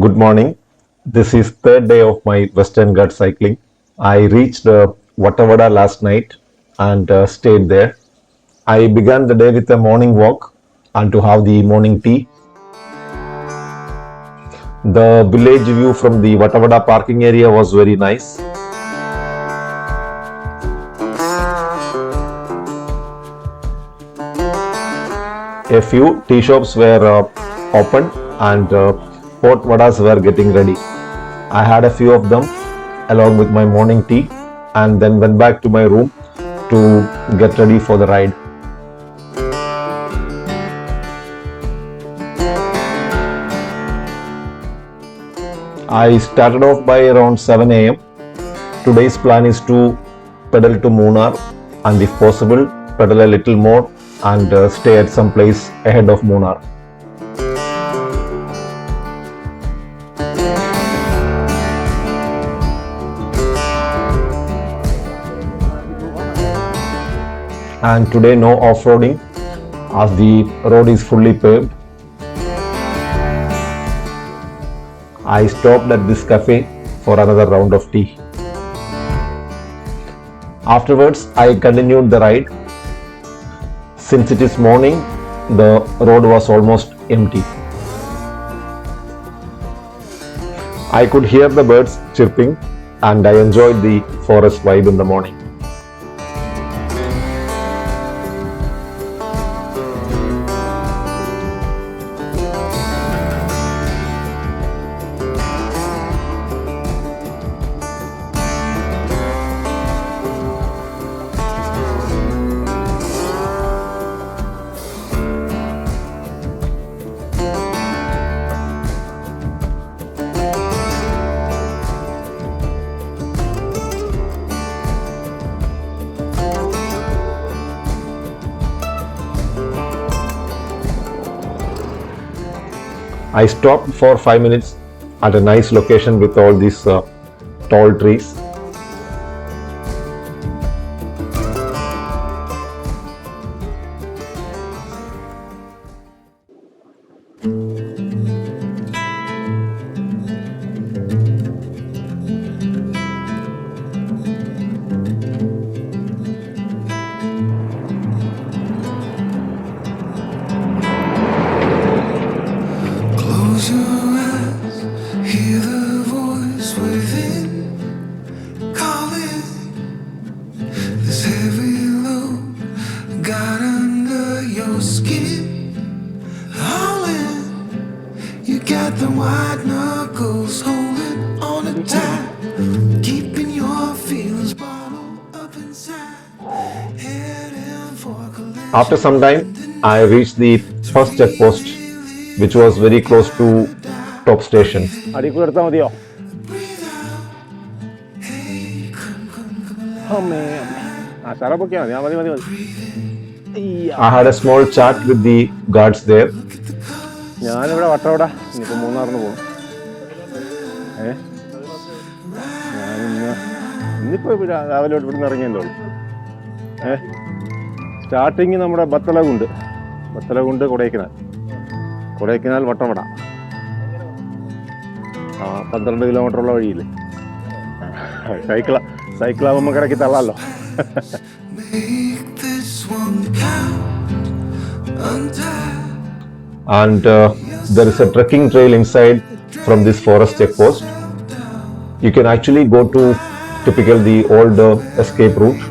Good morning. This is third day of my Western Ghat cycling. I reached Vattavada last night and stayed there. I began the day with a morning walk and to have the morning tea. The village view from the Vattavada parking area was very nice. A few tea shops were open and hot vadas were getting ready. I had a few of them along with my morning tea and then went back to my room to get ready for the ride. I started off by around 7 a.m. Today's plan is to pedal to Munnar and if possible pedal a little more and stay at some place ahead of Munnar. And today no off-roading as the road is fully paved. I stopped at this cafe for another round of tea. Afterwards, I continued the ride. Since it is morning, the road was almost empty. I could hear the birds chirping and I enjoyed the forest vibe in the morning. I stopped for 5 minutes at a nice location with all these tall trees. The white knuckles holding on to tight, keeping your feelings bottled up inside. Heading for collection. After some time, I reached the first checkpost, which was very close to top station. I had a small chat with the guards there. ഞാനിവിടെ വട്ടവട ഇനിയിപ്പോൾ മൂന്നാറിന് പോകും. ഇന്നിപ്പോൾ രാവിലെ ഇവിടുന്ന് ഇറങ്ങിയല്ലോ. Starting നമ്മുടെ ബത്തലകുണ്ട് Kodaikanal Vattavada 12 കിലോമീറ്ററുള്ള വഴിയില്ലേ. സൈക്കിളാകുമ്പോൾ കിടക്കി തള്ളാമല്ലോ. And there is a trekking trail inside from this forest checkpost. You can actually go to typical the old escape route,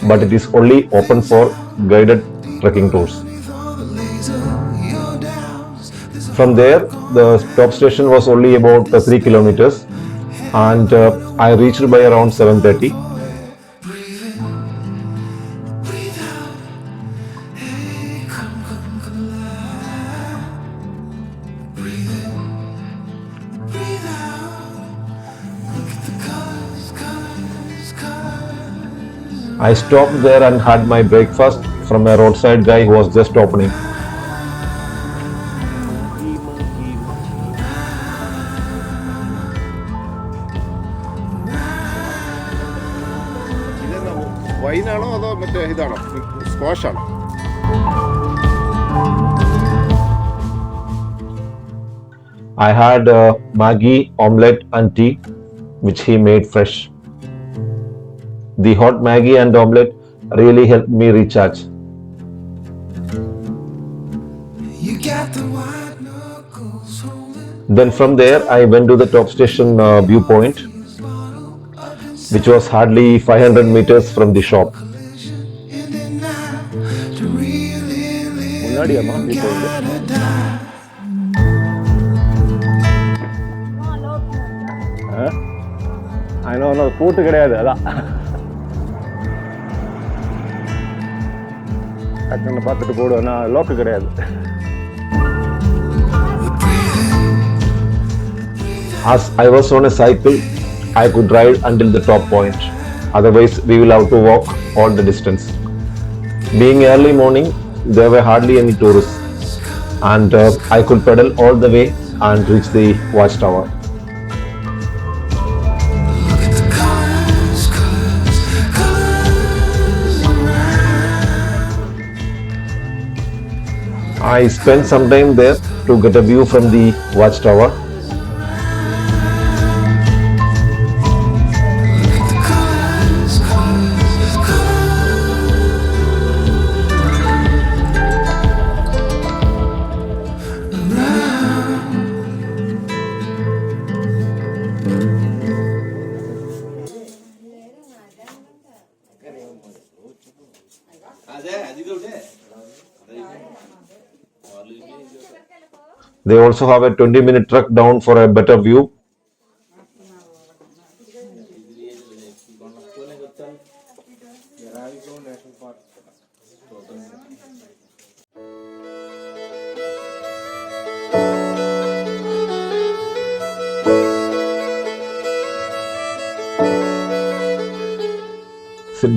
but it is only open for guided trekking tours. From there, the top station was only about 3 kilometers and I reached by around 7:30. I stopped there and had my breakfast from a roadside guy who was just opening. വൈനാണോ അതോ മറ്റേ ഇതാണോ സ്ക്വാഷാണോ? I had Maggi, omelette, and tea, which he made fresh. The hot Maggi and omelette really helped me recharge. You got the white knuckles holding Then from there, I went to the top station viewpoint, which was hardly 500 meters from the shop. in the night to really live. முன்னாடியாம்மா இப்போ வந்து Gotta die. அதில் ஒன்றும் பூட்டு கிடையாது, அதான் டக்குன்னு பார்த்துட்டு போடுவேன். நான் லோக்கு கிடையாது. As I was on a cycle, I could ride until the top point. Otherwise, we will have to walk all the distance. Being early morning, there were hardly any tourists, and I could pedal all the way and reach the watchtower. I spent some time there to get a view from the watchtower. They also have a 20-minute trek down for a better view.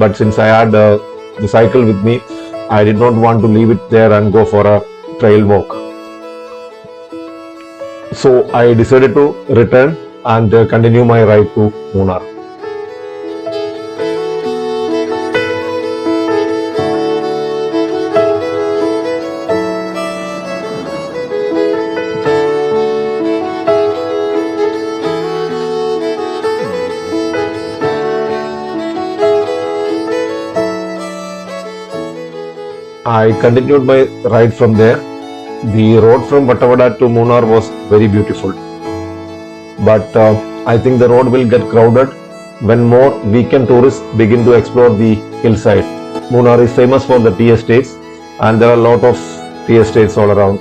But since I had the cycle with me, I did not want to leave it there and go for a trail walk. So I decided to return and continue my ride to Munnar. I continued my ride from there. The road from Vattavada to Munnar was very beautiful. But I think the road will get crowded when more weekend tourists begin to explore the hillside. Munnar is famous for the tea estates, and there are a lot of tea estates all around.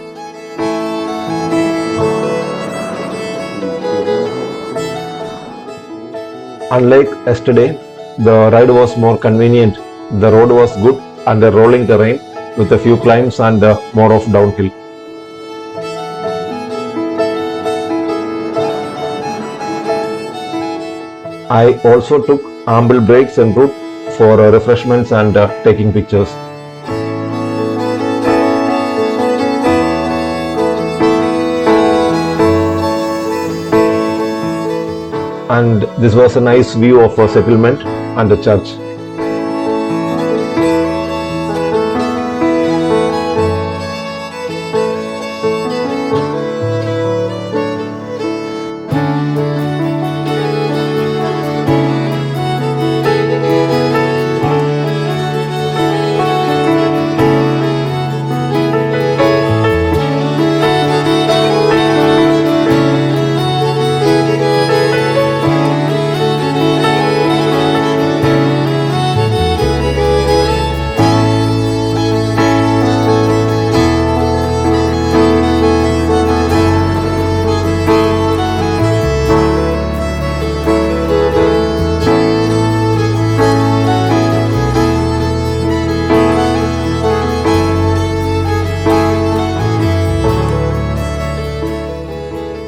Unlike yesterday, the ride was more convenient. The road was good and a rolling terrain with a few climbs and more of downhill. I also took ample breaks en route for refreshments and taking pictures. And this was a nice view of a settlement and a church.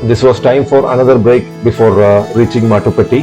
This was time for another break before reaching Mattupetti.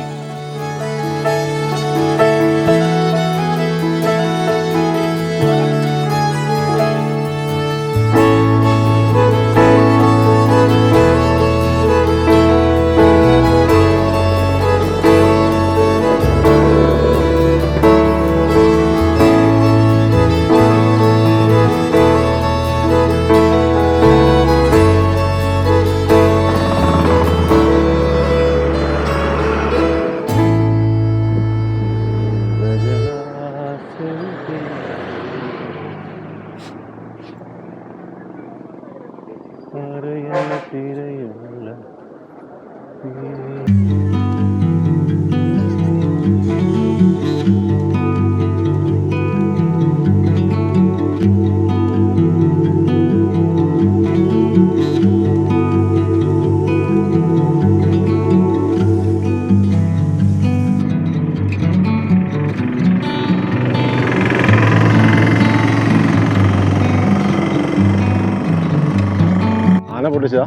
ആന പൊട്ടിച്ചതാ?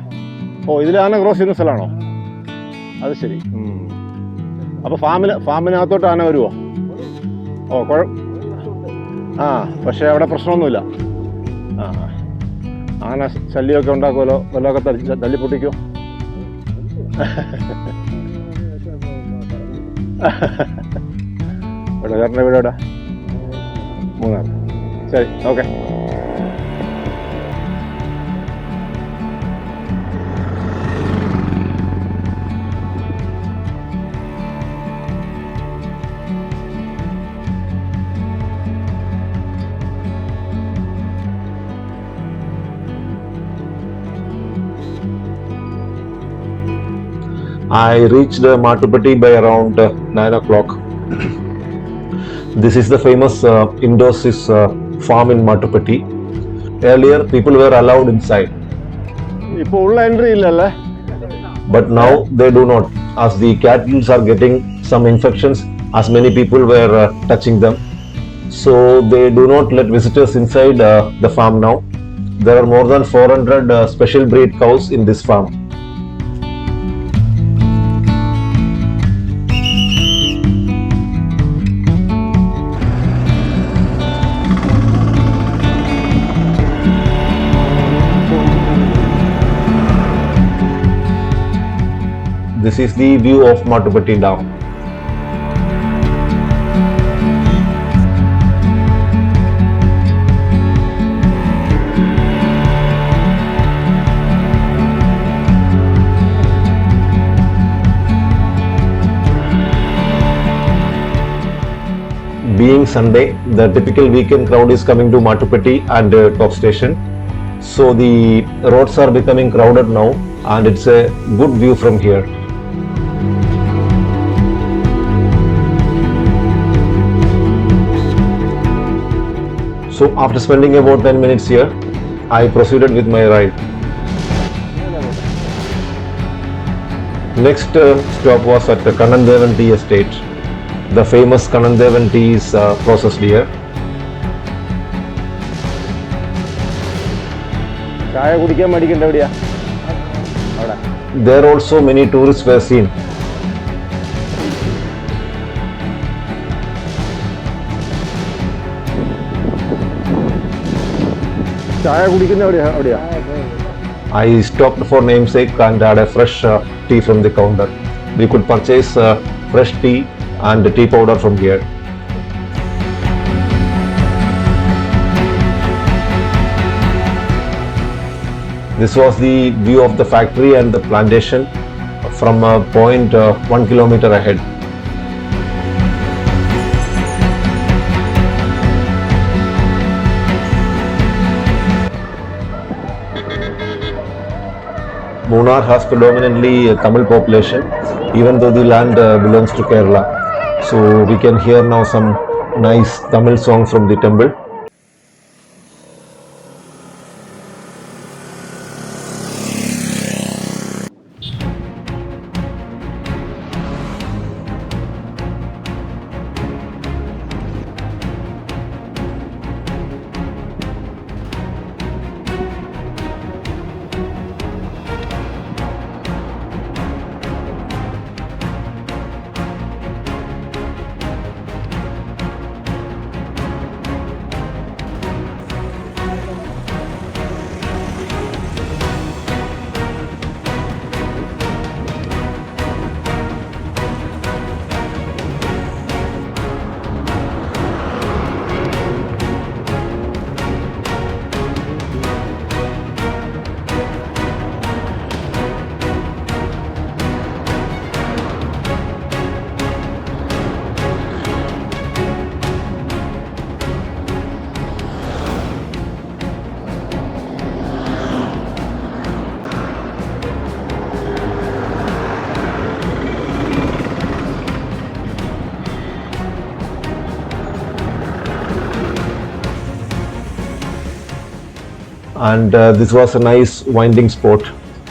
ഓ, ഇതിൽ ആന cross ചെയ്യുന്ന സ്ഥലമാണോ? അത് ശരി. അപ്പോൾ ഫാമിനകത്തോട്ട് ആന വരുമോ? ഓ, ആ, പക്ഷേ അവിടെ പ്രശ്നമൊന്നുമില്ല. ആ, ആന ശല്യമൊക്കെ ഉണ്ടാക്കുമല്ലോ, വല്ലതൊക്കെ തല്ലിപ്പൊട്ടിക്കോ? ഇവിടെ ചേട്ടൻ്റെ വീട് എവിടെ? മൂന്നാർ. ശരി, okay. I reached Mattupetti by around 9 o'clock. This is the famous Indosis farm in Mattupetti. Earlier, people were allowed inside. ഇപ്പോൾ ഉള്ള എൻട്രി ഇല്ലല്ലേ? But now they do not, as the cattle are getting some infections, as many people were touching them. So they do not let visitors inside the farm now. There are more than 400 special breed cows in this farm. This is the view of Mattupetti Dam. Being Sunday, the typical weekend crowd is coming to Mattupetti and top station. So the roads are becoming crowded now, and it's a good view from here. So after spending about 10 minutes here, I proceeded with my ride. Next stop was at the Kannandevan tea estate. The famous Kannandevan tea is processed here. ചായ കുടിക്കാൻ മടിക്കണ്ട എവിടെയാ? അവിടെ. There also many tourists were seen. ചായ കുടിക്കുന്ന എവിടെയാ? I stopped for namesake and had a fresh tea from the counter. We could purchase fresh tea and tea powder from here. This was the view of the factory and the plantation from a point 1 kilometer ahead. Munnar has predominantly a Tamil population, even though the land belongs to Kerala. So we can hear now some nice Tamil songs from the temple. and this was a nice winding spot.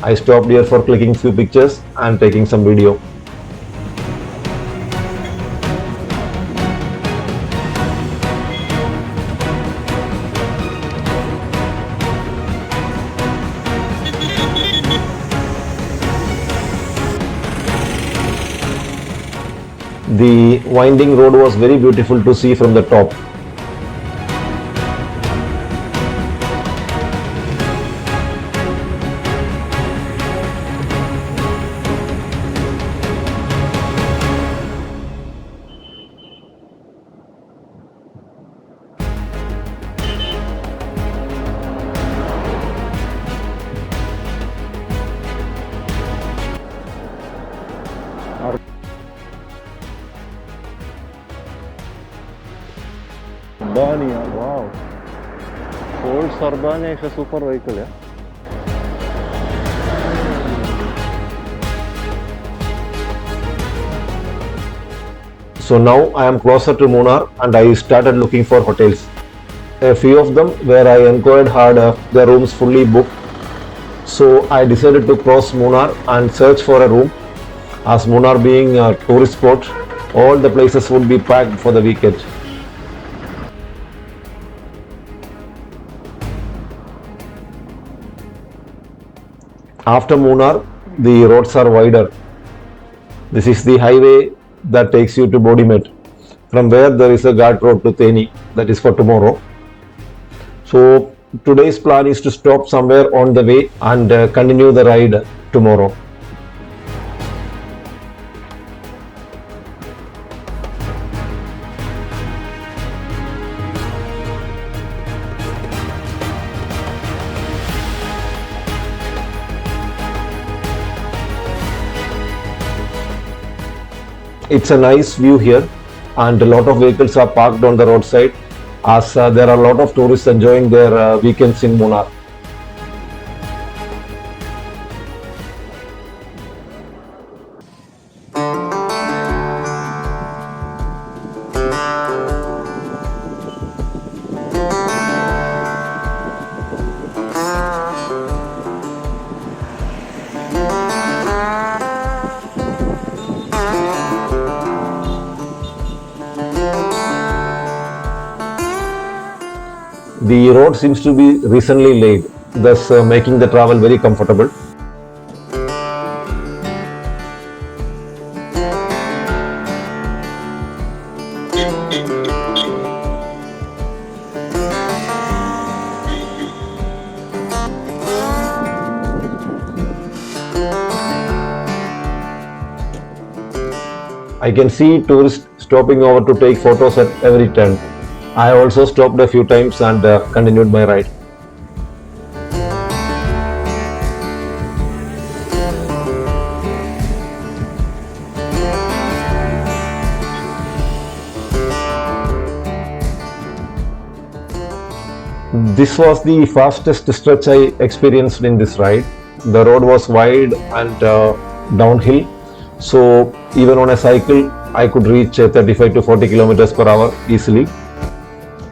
I stopped here for clicking few pictures and taking some video. The winding road was very beautiful to see from the top. Urbania, wow. Ford Urbania is a super vehicle, yeah. So now I am closer to Munnar and I started looking for hotels. A few of them where I inquired had the rooms fully booked. So I decided to cross Munnar and search for a room. As Munnar being a tourist spot, all the places would be packed for the weekend. After Munnar, the roads are wider. This is the highway that takes you to Bodimettu. From where there is a Ghat road to Theni, that is for tomorrow. So today's plan is to stop somewhere on the way and continue the ride tomorrow. It's a nice view here and a lot of vehicles are parked on the roadside as there are a lot of tourists enjoying their weekends in Munnar. The road seems to be recently laid, thus making the travel very comfortable. I can see tourists stopping over to take photos at every turn. I also stopped a few times and continued my ride. This was the fastest stretch I experienced in this ride. The road was wide and downhill, so even on a cycle I could reach 35 to 40 kilometers per hour easily.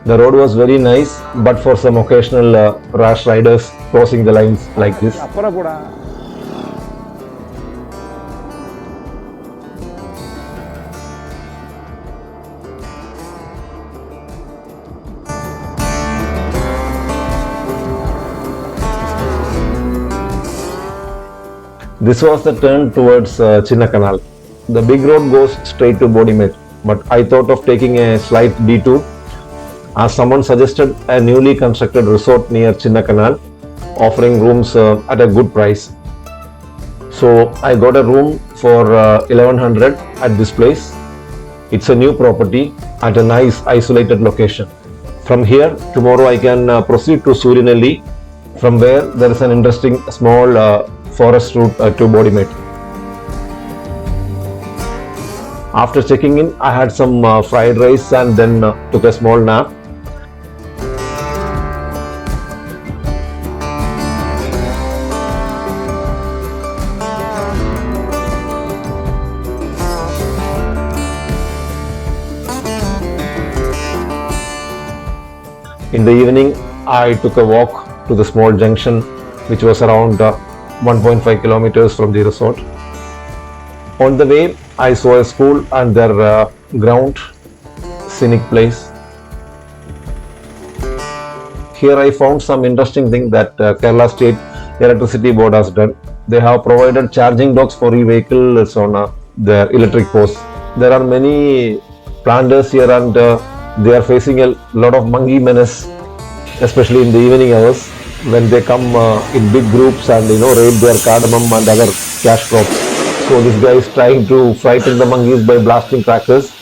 The road was very nice, but for some occasional rash riders crossing the lines like this. This was the turn towards Chinnakkanal. The big road goes straight to Bodimettu, but I thought of taking a slight detour as someone suggested a newly constructed resort near Chinnakkanal offering rooms at a good price. So I got a room for 1100 at this place. It's a new property at a nice isolated location. From here, tomorrow I can proceed to Surinelli, from where there is an interesting small forest route to Bodimettu. After checking in, I had some fried rice and then took a small nap. In the evening, I took a walk to the small junction which was around 1.5 kilometers from the resort. On the way, I saw a school and their ground, scenic place. Here I found some interesting thing that Kerala State Electricity Board has done. They have provided charging docks for e-vehicles on their electric posts. There are many planters here and they are facing a lot of monkey menace, especially in the evening hours when they come in big groups and raid their cardamom and other cash crops. So this guy is trying to frighten the monkeys by blasting crackers.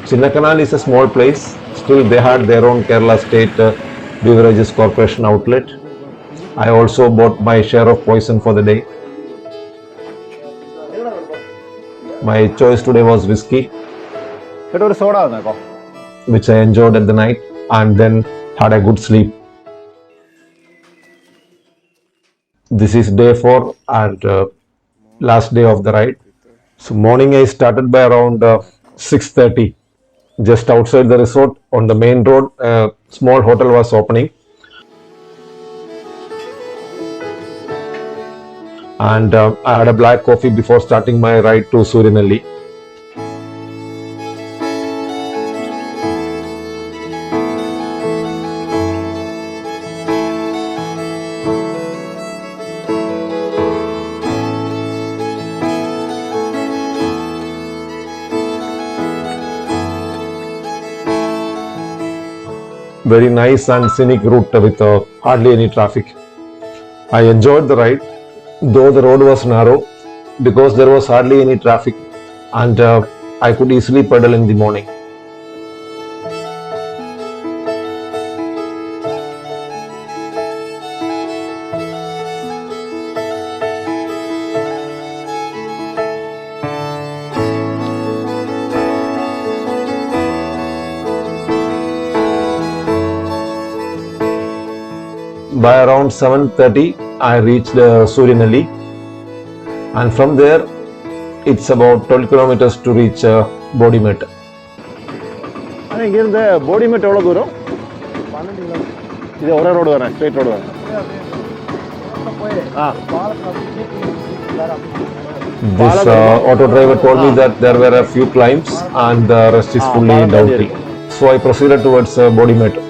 Chinnakkanal is a small place. Still, they had their own Kerala State Beverages Corporation outlet. I also bought my share of poison for the day. My choice today was whiskey, ഒരു soda തന്നേക്കോ. which I enjoyed at the night and then had a good sleep. This is day 4 and last day of the ride. So morning I started by around 6:30. Just outside the resort on the main road, a small hotel was opening. And I had a black coffee before starting my ride to Suryanelli. Very nice and scenic route with hardly any traffic. I enjoyed the ride, though the road was narrow because there was hardly any traffic and I could easily pedal in the morning. By around 7:30, I reached Suryanelli, and from there, it's about 12 kilometers to reach Bodimettu. ஆனால் இங்கேருந்து போடிமெட்டு எவ்வளோ தூரம்? இது ஒரே road தானே, straight road தானே? This auto driver told me that there were a few climbs and the rest is fully downhill. So I proceeded towards Bodimettu.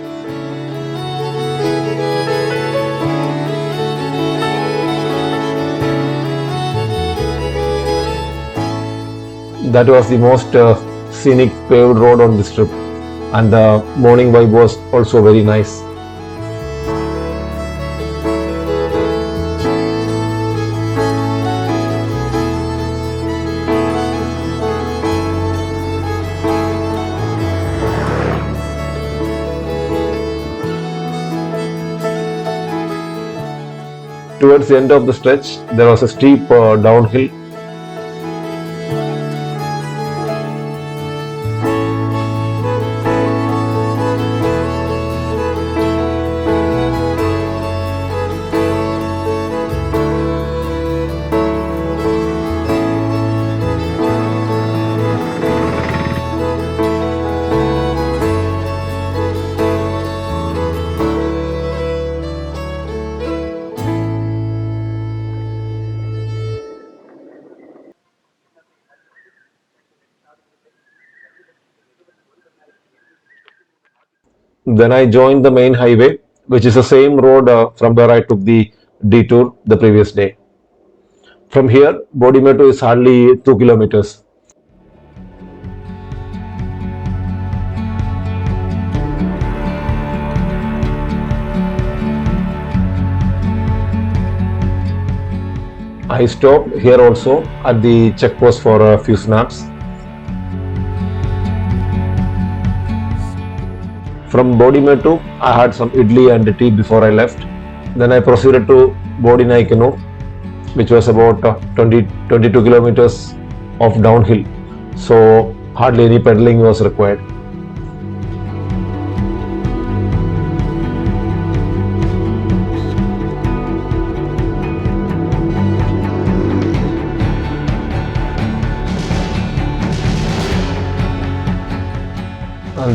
That was the most scenic paved road on this trip, and the morning vibe was also very nice. Towards the end of the stretch, there was a steep downhill. Then I joined the main highway, which is the same road from where I took the detour the previous day. From here, Bodimettu is hardly 2 kilometers. I stopped here also at the checkpost for a few snaps. From Bodimettu, I had some idli and tea before I left. Then I proceeded to Bodinaikanu, which was about 22 kilometers of downhill. So hardly any pedaling was required.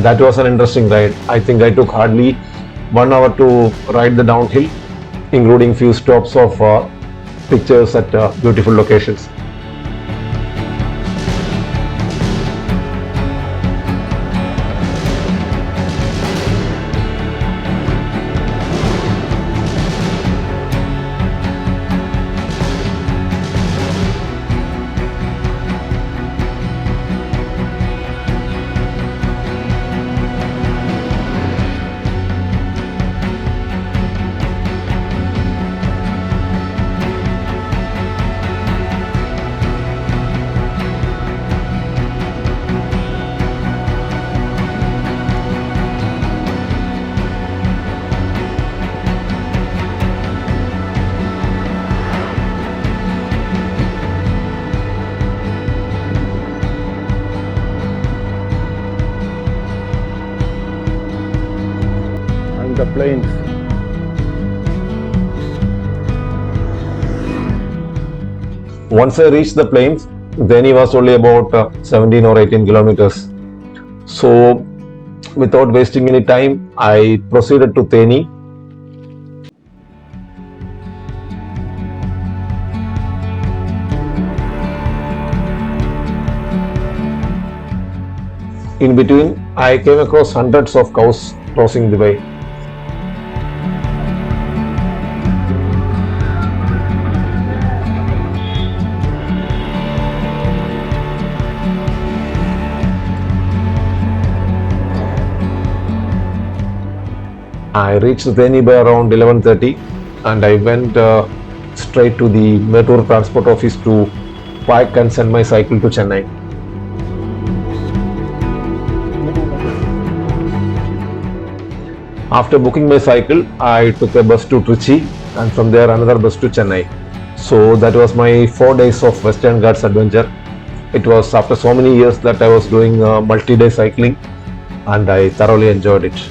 and that was an interesting ride. I think I took hardly 1 hour to ride the downhill, including few stops of pictures at beautiful locations. And the plains. Once I reached the plains, Theni was only about 17 or 18 kilometers. So, without wasting any time, I proceeded to Theni. In between, I came across hundreds of cows crossing the way. I reached Theni by around 11:30 and I went straight to the Mettur transport office to pack and send my cycle to Chennai. After booking my cycle, I took a bus to Trichy and from there another bus to Chennai. So that was my 4 days of Western Ghats adventure. It was after so many years that I was doing multi-day cycling and I thoroughly enjoyed it.